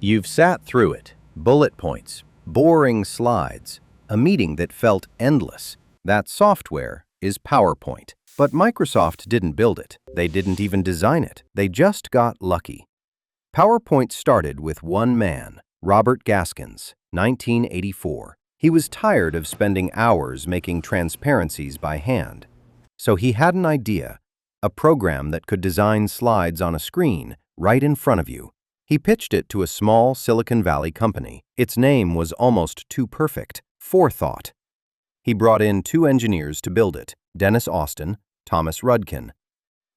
You've sat through it. Bullet points, boring slides, a meeting that felt endless. That software is PowerPoint. But Microsoft didn't build it. They didn't even design it. They just got lucky. PowerPoint started with one man, Robert Gaskins, 1984. He was tired of spending hours making transparencies by hand. So he had an idea, a program that could design slides on a screen right in front of you. He pitched it to a small Silicon Valley company. Its name was almost too perfect, Forethought. He brought in two engineers to build it, Dennis Austin, Thomas Rudkin.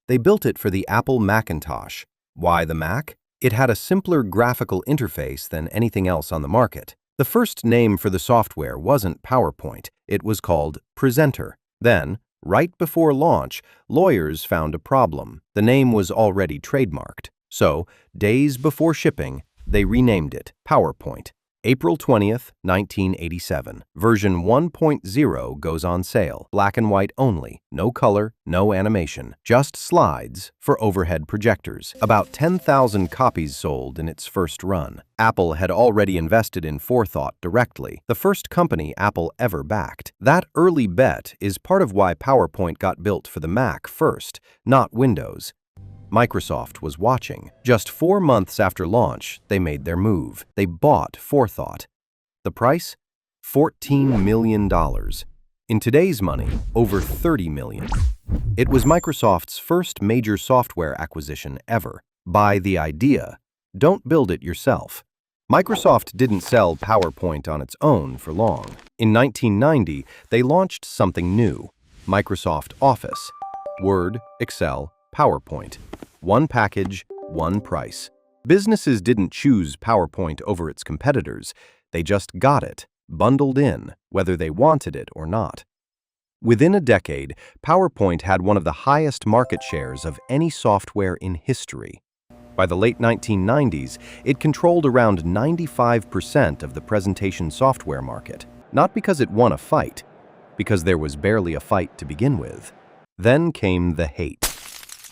They built it for the Apple Macintosh. Why the Mac? It had a simpler graphical interface than anything else on the market. The first name for the software wasn't PowerPoint. It was called Presenter. Then, right before launch, lawyers found a problem. The name was already trademarked. So, days before shipping, they renamed it PowerPoint. April 20th, 1987. Version 1.0 goes on sale. Black and white only. No color, no animation. Just slides for overhead projectors. About 10,000 copies sold in its first run. Apple had already invested in Forethought directly, the first company Apple ever backed. That early bet is part of why PowerPoint got built for the Mac first, not Windows. Microsoft was watching. Just 4 months after launch, they made their move. They bought Forethought. The price? $14 million. In today's money, over $30 million. It was Microsoft's first major software acquisition ever. Buy the idea. Don't build it yourself. Microsoft didn't sell PowerPoint on its own for long. In 1990, they launched something new, Microsoft Office. Word, Excel, PowerPoint. One package, one price. Businesses didn't choose PowerPoint over its competitors. They just got it, bundled in, whether they wanted it or not. Within a decade, PowerPoint had one of the highest market shares of any software in history. By the late 1990s, it controlled around 95% of the presentation software market. Not because it won a fight, because there was barely a fight to begin with. Then came the hate.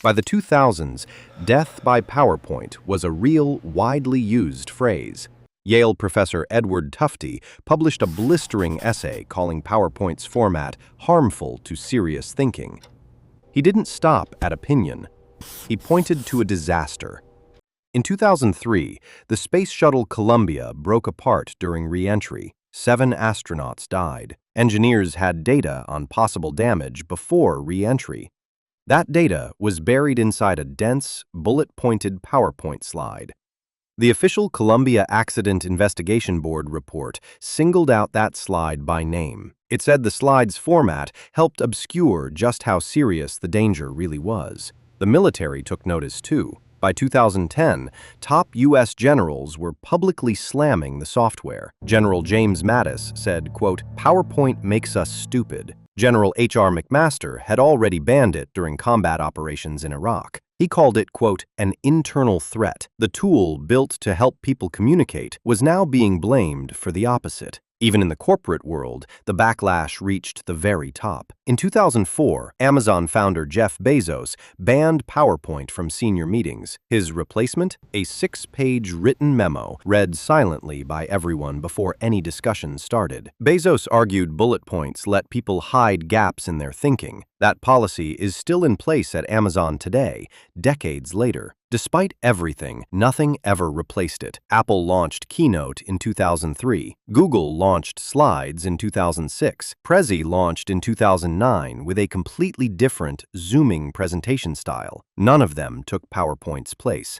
By the 2000s, death by PowerPoint was a real, widely used phrase. Yale professor Edward Tufte published a blistering essay calling PowerPoint's format harmful to serious thinking. He didn't stop at opinion. He pointed to a disaster. In 2003, the Space Shuttle Columbia broke apart during re-entry. 7 astronauts died. Engineers had data on possible damage before re-entry. That data was buried inside a dense, bullet-pointed PowerPoint slide. The official Columbia Accident Investigation Board report singled out that slide by name. It said the slide's format helped obscure just how serious the danger really was. The military took notice too. By 2010, top U.S. generals were publicly slamming the software. General James Mattis said, quote, "PowerPoint makes us stupid." General H.R. McMaster had already banned it during combat operations in Iraq. He called it, quote, "an internal threat." The tool built to help people communicate was now being blamed for the opposite. Even in the corporate world, the backlash reached the very top. In 2004, Amazon founder Jeff Bezos banned PowerPoint from senior meetings. His replacement? A 6-page written memo read silently by everyone before any discussion started. Bezos argued bullet points let people hide gaps in their thinking. That policy is still in place at Amazon today, decades later. Despite everything, nothing ever replaced it. Apple launched Keynote in 2003. Google launched Slides in 2006. Prezi launched in 2009 with a completely different, zooming presentation style. None of them took PowerPoint's place.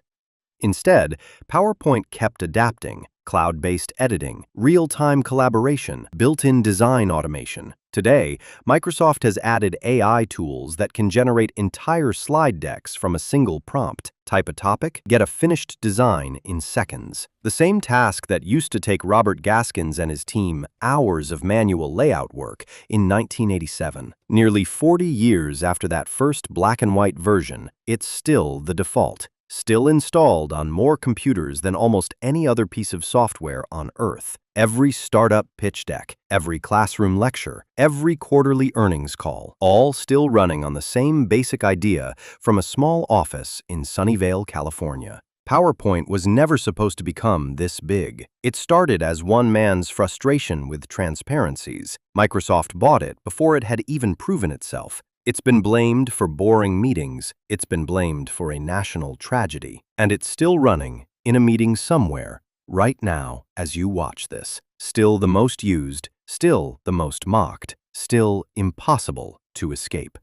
Instead, PowerPoint kept adapting. Cloud-based editing, real-time collaboration, built-in design automation. Today, Microsoft has added AI tools that can generate entire slide decks from a single prompt. Type a topic, get a finished design in seconds. The same task that used to take Robert Gaskins and his team hours of manual layout work in 1987. Nearly 40 years after that first black and white version, it's still the default. Still installed on more computers than almost any other piece of software on Earth. Every startup pitch deck, every classroom lecture, every quarterly earnings call, all still running on the same basic idea from a small office in Sunnyvale, California. PowerPoint was never supposed to become this big. It started as one man's frustration with transparencies. Microsoft bought it before it had even proven itself. It's been blamed for boring meetings. It's been blamed for a national tragedy. And it's still running in a meeting somewhere, right now, as you watch this. Still the most used, still the most mocked, still impossible to escape.